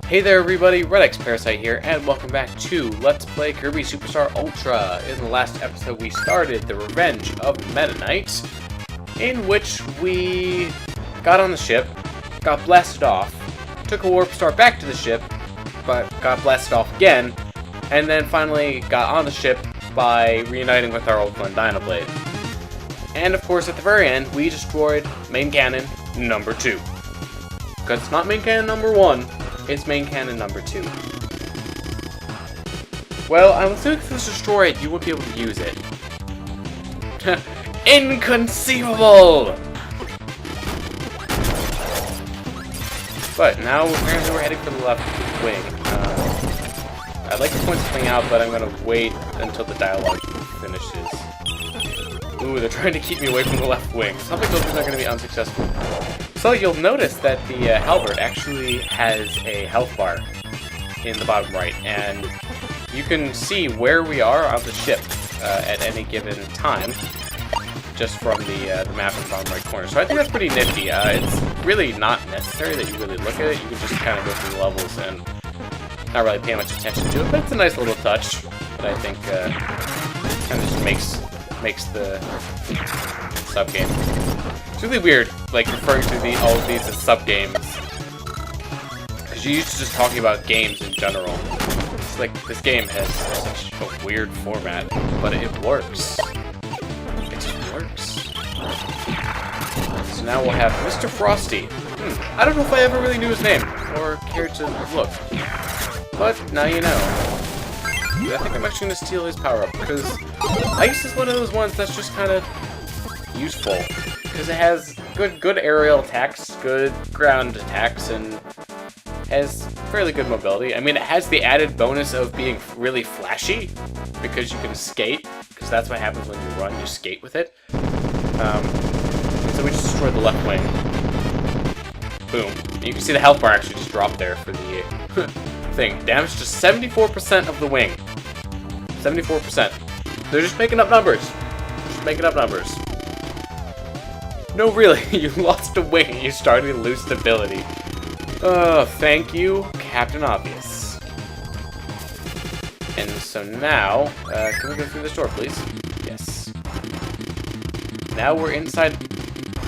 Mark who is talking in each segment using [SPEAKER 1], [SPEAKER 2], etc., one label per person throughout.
[SPEAKER 1] Hey there everybody, redxparasite here, and welcome back to Let's Play Kirby Superstar Ultra. In the last episode we started the Revenge of Meta Knight, in which we got on the ship, got blasted off, took a warp star back to the ship, but got blasted off again, and then finally got on the ship by reuniting with our old friend Dynablade. And of course at the very end we destroyed main cannon number 2. Because it's not main cannon number 1. It's main cannon number 2. Well, I'm assuming if it was destroyed, you wouldn't be able to use it. Inconceivable! But now apparently we're heading for the left wing. I'd like to point something out, but I'm going to wait until the dialogue finishes. Ooh, they're trying to keep me away from the left wing. Something those are going to be unsuccessful. So you'll notice that the halberd actually has a health bar in the bottom right, and you can see where we are on the ship at any given time, just from the map in the bottom right corner. So I think that's pretty nifty. It's really not necessary that you really look at it. You can just kind of go through the levels and not really pay much attention to it, but it's a nice little touch that I think kind of just makes the sub-game. It's really weird, like, referring to all of these as sub-games. Because you're used to just talking about games in general. It's like, this game has such a weird format, but it works. It just works. So now we'll have Mr. Frosty. I don't know if I ever really knew his name, or cared to look. But now you know. I think I'm actually going to steal his power-up, because Ice is one of those ones that's just kind of useful. Because it has good aerial attacks, good ground attacks, and has fairly good mobility. I mean, it has the added bonus of being really flashy, because you can skate, because that's what happens when you run, you skate with it. So we just destroyed the left wing. Boom. And you can see the health bar actually just dropped there for the thing. Damage to 74% of the wing. 74%. They're just making up numbers. Just making up numbers. No, really, you lost a wing and you started to lose stability. Oh, thank you, Captain Obvious. And so now, can we go through this door, please? Yes. Now we're inside.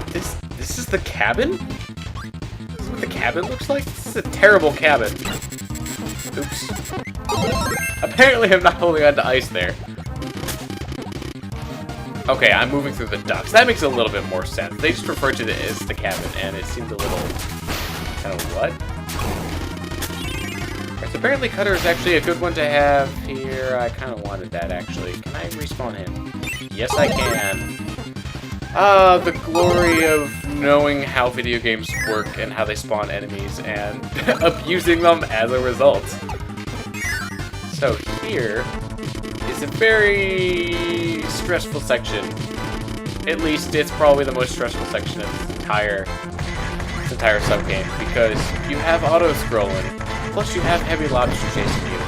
[SPEAKER 1] This is the cabin? This is what the cabin looks like? This is a terrible cabin. Oops. Apparently I'm not holding on to ice there. Okay, I'm moving through the ducts. That makes a little bit more sense. They just referred to it as the cabin, and it seemed a little... kind of what? Right, so apparently Cutter is actually a good one to have here. I kind of wanted that, actually. Can I respawn him? Yes, I can. Ah, the glory of knowing how video games work and how they spawn enemies, and abusing them as a result. So here is a very stressful section. At least it's probably the most stressful section of this entire sub-game, because you have auto-scrolling, plus you have heavy lobster chasing you.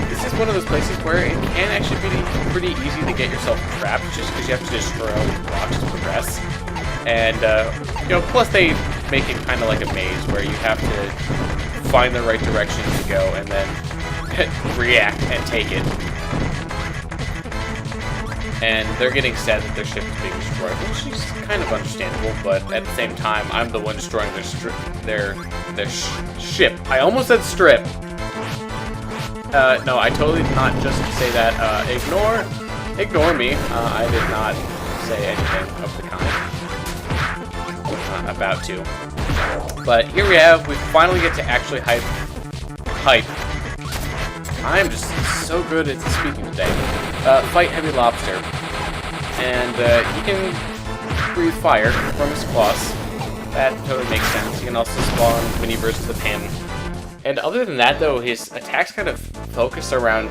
[SPEAKER 1] This is one of those places where it can actually be pretty easy to get yourself trapped, just because you have to destroy all these blocks to progress. And, you know, plus they make it kind of like a maze, where you have to find the right direction to go, and then react and take it. And they're getting sad that their ship is being destroyed, which is kind of understandable, but at the same time, I'm the one destroying their ship. I almost said strip. No, I totally did not just say that. Ignore me. I did not say anything of the kind. I'm not about to. But here we finally get to actually hype. I'm just so good at speaking today. Fight Heavy Lobster. And he can breathe fire from his claws. That totally makes sense. He can also spawn when he bursts the pin. And other than that, though, his attacks kind of focus around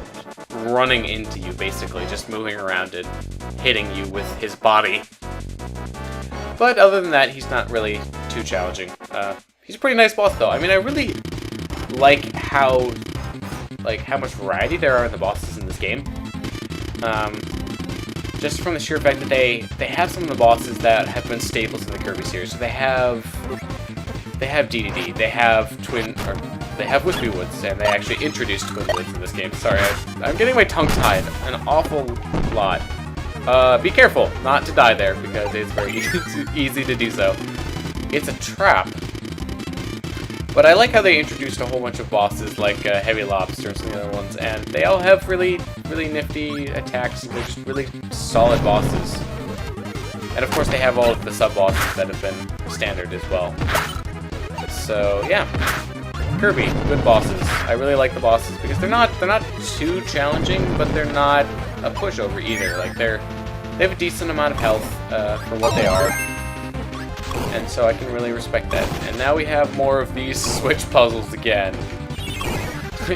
[SPEAKER 1] running into you, basically. Just moving around and hitting you with his body. But other than that, he's not really too challenging. He's a pretty nice boss, though. I mean, I really like how much variety there are in the bosses in this game. Just from the sheer fact that they have some of the bosses that have been staples in the Kirby series. So they have DDD, they have they have Wispy Woods, and they actually introduced Twin Woods in this game. Sorry, I'm getting my tongue tied an awful lot. Be careful not to die there, because it's very easy to do so. It's a trap. But I like how they introduced a whole bunch of bosses like Heavy Lobster and some of the other ones, and they all have really nifty attacks. They're just really solid bosses. And of course they have all of the sub-bosses that have been standard as well. So yeah, Kirby, good bosses. I really like the bosses because they're not too challenging, but they're not a pushover either. Like they have a decent amount of health for what they are. And so I can really respect that. And now we have more of these Switch puzzles again.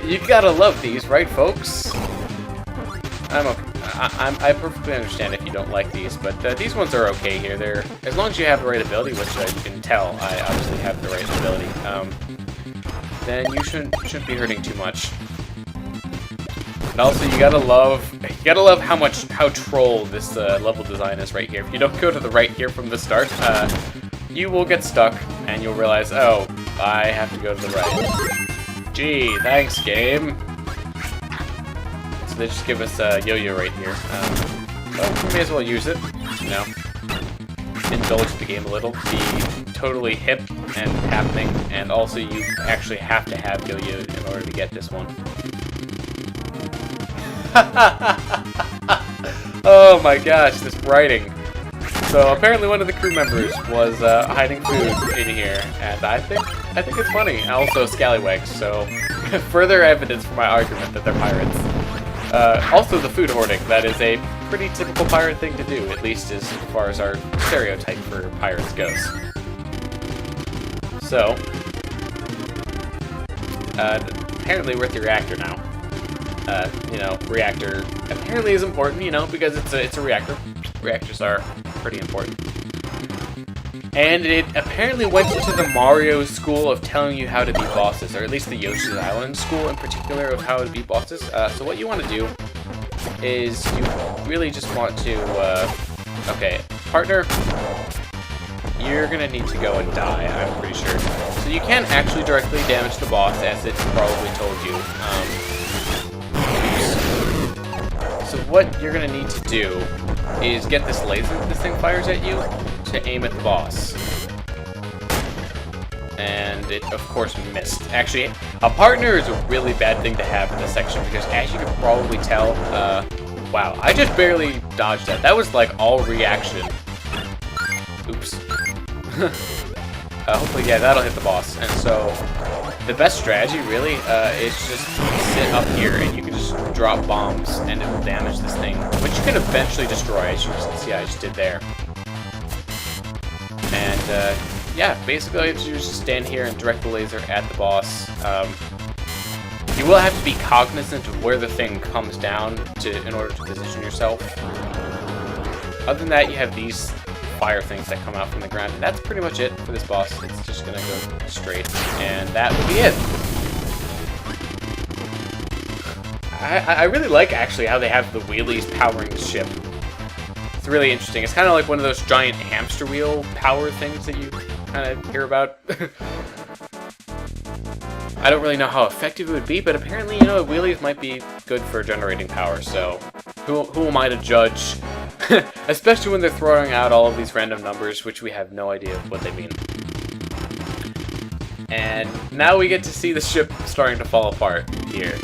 [SPEAKER 1] You gotta love these, right, folks? I perfectly understand if you don't like these, but these ones are okay here. They're, as long as you have the right ability, which you can tell, I obviously have the right ability. Then you shouldn't be hurting too much. And also, you gotta love how troll this level design is right here. If you don't go to the right here from the start, you will get stuck, and you'll realize, oh, I have to go to the right. Gee, thanks, game. So they just give us a yo-yo right here. So we may as well use it, you know. Indulge the game a little, be totally hip and happening, and also you actually have to have yo-yo in order to get this one. Oh my gosh, this writing. So apparently one of the crew members was hiding food in here, and I think it's funny. And also scallywags, so further evidence for my argument that they're pirates. Also the food hoarding, that is a pretty typical pirate thing to do, at least as far as our stereotype for pirates goes. So, apparently we're at the reactor now. You know, reactor apparently is important, you know, because it's a reactor. Reactors are pretty important. And it apparently went into the Mario school of telling you how to beat bosses, or at least the Yoshi's Island school in particular of how to beat bosses. So what you want to do is you really just want to, okay, partner, you're gonna need to go and die, I'm pretty sure. So you can't actually directly damage the boss, as it probably told you. So what you're gonna need to do is get this laser that this thing fires at you to aim at the boss. And it, of course, missed. Actually, a partner is a really bad thing to have in this section because, as you can probably tell, wow, I just barely dodged that. That was like all reaction. Oops. Hopefully, yeah, that'll hit the boss. And so, the best strategy, really, is just sit up here and you can just drop bombs and it will damage this thing, which you can eventually destroy, as you can see I just did there. And, yeah, basically all you have to do is just stand here and direct the laser at the boss. You will have to be cognizant of where the thing comes down in order to position yourself. Other than that, you have these fire things that come out from the ground, and that's pretty much it for this boss. It's just gonna go straight, and that will be it. I really like, actually, how they have the wheelies powering the ship. It's really interesting. It's kind of like one of those giant hamster wheel power things that you kind of hear about. I don't really know how effective it would be, but apparently, you know, wheelies might be good for generating power, so who am I to judge? Especially when they're throwing out all of these random numbers, which we have no idea what they mean. And now we get to see the ship starting to fall apart here.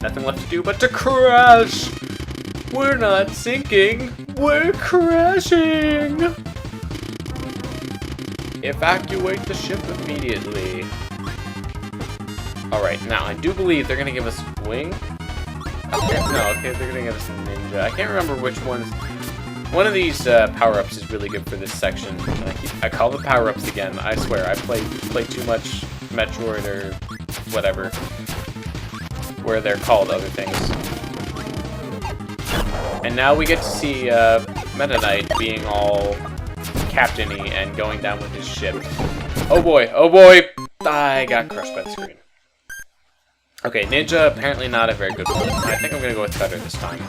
[SPEAKER 1] Nothing left to do but to crash! We're not sinking, we're crashing! Evacuate the ship immediately. Alright, now I do believe they're gonna give us wing. Okay, no, okay, they're gonna give us a ninja. I can't remember which ones. One of these power-ups is really good for this section. I call them power-ups again. I swear, I play too much Metroid or whatever, where they're called other things. And now we get to see Meta Knight being all captain-y and going down with his ship. Oh boy, oh boy! I got crushed by the screen. Okay, ninja, apparently not a very good one. I think I'm gonna go with cutter this time.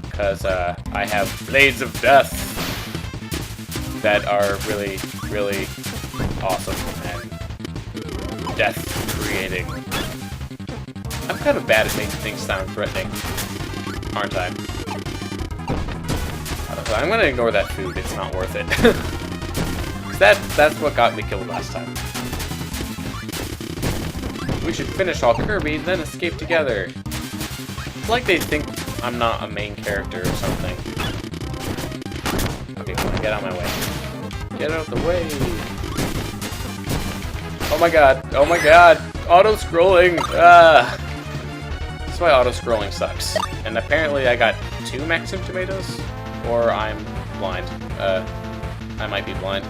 [SPEAKER 1] Because I have blades of death that are really, really awesome. And death creating. I'm kind of bad at making things sound threatening, aren't I? I'm gonna ignore that food, it's not worth it. That's what got me killed last time. We should finish all Kirby, then escape together. It's like they think I'm not a main character or something. Okay, come on, get out of my way. Get out of the way. Oh my god, oh my god! Auto-scrolling! That's why auto-scrolling sucks. And apparently I got 2 Maxim tomatoes? Or I'm blind. I might be blind.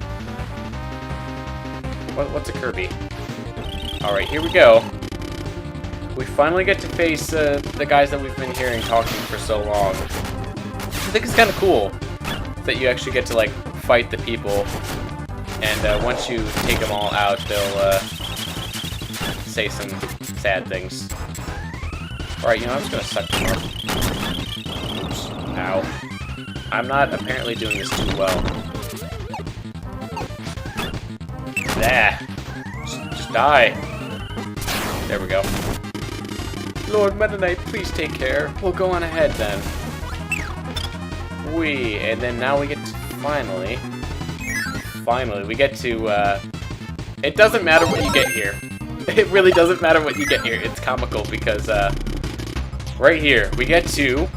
[SPEAKER 1] What's a Kirby? Alright, here we go. We finally get to face the guys that we've been hearing talking for so long. I think it's kind of cool that you actually get to, like, fight the people. And once you take them all out, they'll say some sad things. Alright, you know, I'm just gonna suck them up. Oops. Ow. I'm not apparently doing this too well. There. Just die. There we go. Lord Meta Knight, please take care. We'll go on ahead then. And then now we get to finally, we get to, it doesn't matter what you get here. It really doesn't matter what you get here. It's comical because, right here, we get to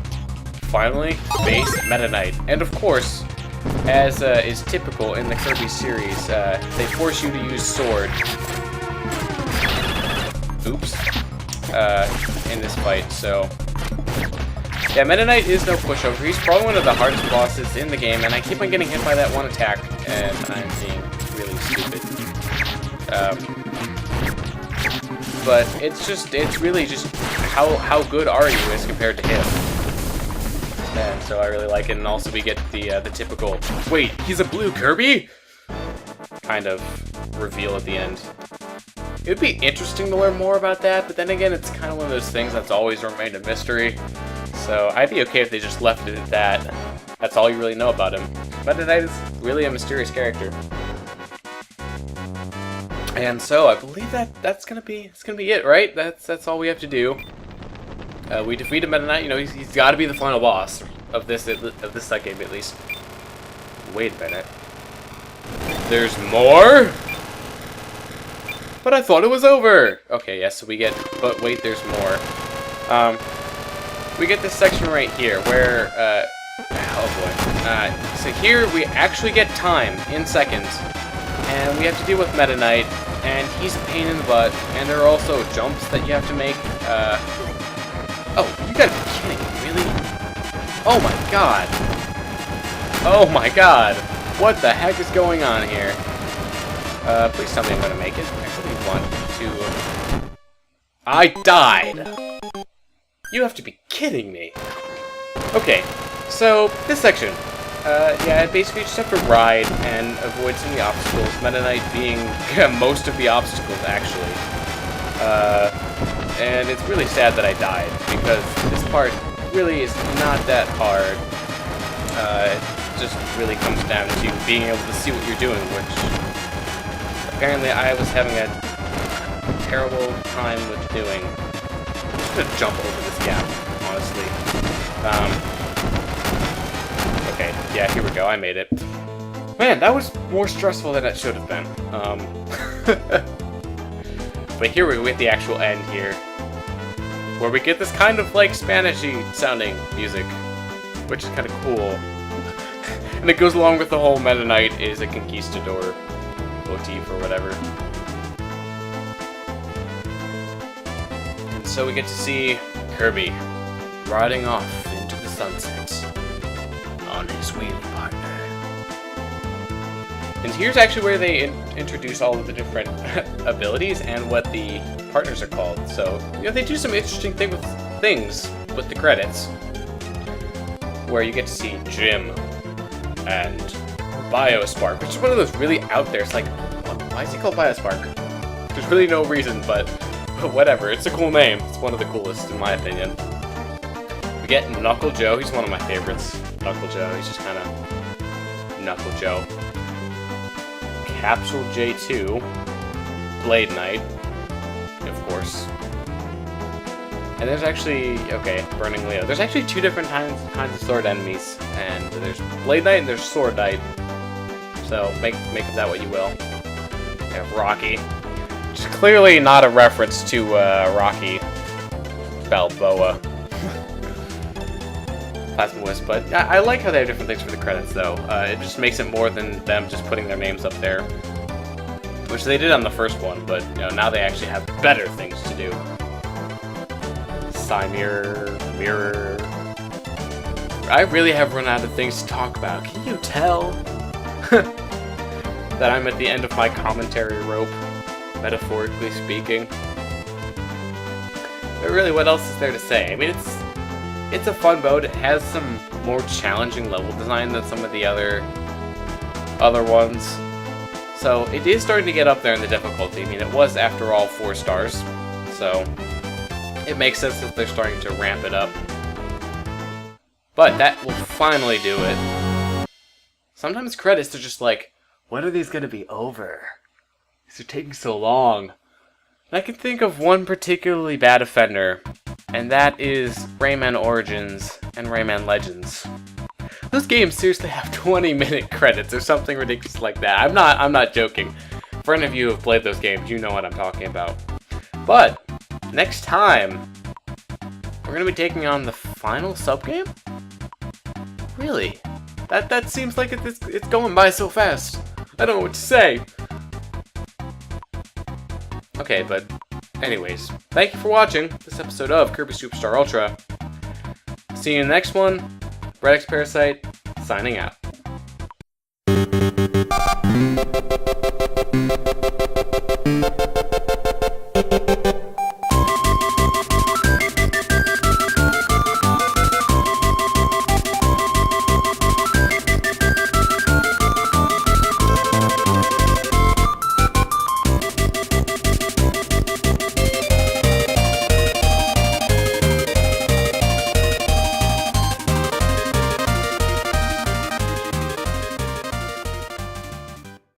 [SPEAKER 1] finally face Meta Knight. And of course, as is typical in the Kirby series, they force you to use sword. Oops. In this fight, so... Yeah, Meta Knight is no pushover. He's probably one of the hardest bosses in the game, and I keep on getting hit by that one attack, and I'm being really stupid. But it's really just how good are you as compared to him. And so I really like it, and also we get the typical, wait, he's a blue Kirby? Kind of reveal at the end. It would be interesting to learn more about that, but then again, it's kind of one of those things that's always remained a mystery. So I'd be okay if they just left it at that. That's all you really know about him. Meta Knight is really a mysterious character. And so I believe that's gonna be it, right? That's all we have to do. We defeated Meta Knight. You know, he's got to be the final boss of this game at least. Wait a minute. There's more? But I thought it was over! Okay, yes, so we get... But wait, there's more. We get this section right here, where, oh boy. So here, we actually get time, in seconds. And we have to deal with Meta Knight, and he's a pain in the butt. And there are also jumps that you have to make. Oh, you gotta be kidding me, really? Oh my god! Oh my god! What the heck is going on here? Please tell me I'm gonna make it. Actually, 1, 2... I died! You have to be kidding me! Okay, so, this section. Yeah, basically you just have to ride and avoid some of the obstacles, Meta Knight being most of the obstacles, actually. And it's really sad that I died, because this part really is not that hard. It just really comes down to being able to see what you're doing, which... Apparently, I was having a terrible time with doing. I'm just gonna jump over this gap, honestly. Okay, yeah, here we go. I made it. Man, that was more stressful than it should have been. But here we go with the actual end here, where we get this kind of like Spanish-y sounding music, which is kind of cool. And it goes along with the whole Meta Knight is a conquistador motif or whatever. And so we get to see Kirby riding off into the sunset on his wheelie partner. And here's actually where they introduce all of the different abilities and what the partners are called. So, you know, they do some interesting things with the credits, where you get to see Jim and Biospark, which is one of those really out there. It's like, why is he called Biospark? There's really no reason, but whatever. It's a cool name. It's one of the coolest, in my opinion. We get Knuckle Joe. He's one of my favorites. Knuckle Joe. He's just kind of Knuckle Joe. Capsule J2. Blade Knight. of course. And there's actually, okay, Burning Leo. There's actually 2 different kinds of sword enemies, and there's Blade Knight and there's Sword Knight. So make of that what you will. We have Rocky, which is clearly not a reference to Rocky Balboa. Plasma Wisp, but I like how they have different things for the credits, though. It just makes it more than them just putting their names up there, which they did on the first one, but now they actually have better things to do. Mirror. I really have run out of things to talk about. Can you tell that I'm at the end of my commentary rope, metaphorically speaking? But really, what else is there to say? I mean, it's a fun mode. It has some more challenging level design than some of the other ones. So it is starting to get up there in the difficulty. I mean, it was, after all, 4 stars. So it makes sense that they're starting to ramp it up. But that will finally do it. Sometimes credits are just like, when are these going to be over? These are taking so long. And I can think of one particularly bad offender, and that is Rayman Origins and Rayman Legends. Those games seriously have 20-minute credits or something ridiculous like that. I'm not joking. For any of you who have played those games, you know what I'm talking about. But next time, we're going to be taking on the final sub-game? Really? That seems like it's going by so fast. I don't know what to say. Okay, but anyways, thank you for watching this episode of Kirby Superstar Ultra. See you in the next one. redxparasite, signing out.